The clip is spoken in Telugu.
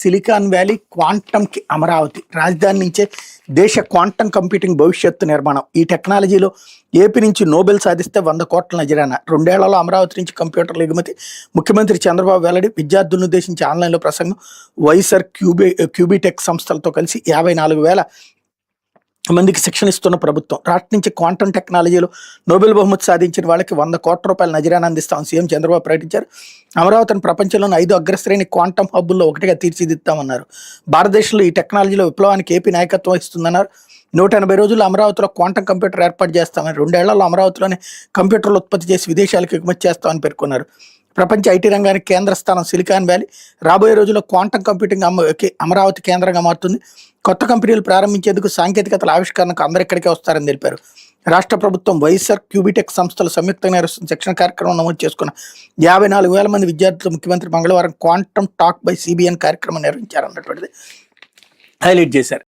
సిలికాన్ వ్యాలీ క్వాంటంకి అమరావతి రాజధాని నుంచే దేశ క్వాంటం కంప్యూటింగ్ భవిష్యత్తు నిర్మాణం. ఈ టెక్నాలజీలో ఏపీ నుంచి నోబెల్ సాధిస్తే 100 కోట్ల నజరానా. 2 ఏళ్లలో అమరావతి నుంచి కంప్యూటర్ల ఎగుమతి. ముఖ్యమంత్రి చంద్రబాబు వెల్లడి. విద్యార్థులను ఉద్దేశించి ఆన్లైన్లో ప్రసంగం. వైసర్ క్యూబీటెక్ సంస్థలతో కలిసి 54,000 మందికి శిక్షణ ఇస్తున్న ప్రభుత్వం. రాష్ట్ర నుంచి క్వాంటం టెక్నాలజీలో నోబెల్ బహుమతి సాధించిన వాళ్ళకి 100 కోట్ల రూపాయల నజరానా అందిస్తామని సీఎం చంద్రబాబు ప్రకటించారు. అమరావతిని ప్రపంచంలోని 5 అగ్రశ్రేణి క్వాంటం హబ్బుల్లో ఒకటిగా తీర్చిదిద్దామన్నారు. భారతదేశంలో ఈ టెక్నాలజీలో విప్లవానికి ఏపీ నాయకత్వం ఇస్తుందన్నారు. 180 రోజుల్లో అమరావతిలో క్వాంటం కంప్యూటర్ ఏర్పాటు చేస్తామని, 2 ఏళ్లలో అమరావతిలోనే కంప్యూటర్లు ఉత్పత్తి చేసి విదేశాలకు ఎగుమతి చేస్తామని పేర్కొన్నారు. ప్రపంచ ఐటీ రంగానికి కేంద్ర స్థానం సిలికాన్ వ్యాలీ. రాబోయే రోజుల్లో క్వాంటం కంప్యూటింగ్ అమరావతి కేంద్రంగా మారుతుంది. కొత్త కంపెనీలు ప్రారంభించేందుకు సాంకేతికతల ఆవిష్కరణకు అందరిక్కడికే వస్తారని తెలిపారు. రాష్ట్ర ప్రభుత్వం వైసర్ క్యూబీటెక్ సంస్థలు సంయుక్తంగా నిర్వహిస్తున్న శిక్షణ కార్యక్రమం నమోదు చేసుకున్న 54,000 మంది విద్యార్థులు ముఖ్యమంత్రి మంగళవారం క్వాంటం టాక్ బై సిబిఎన్ కార్యక్రమం నిర్వహించారన్నటువంటిది హైలైట్ చేశారు.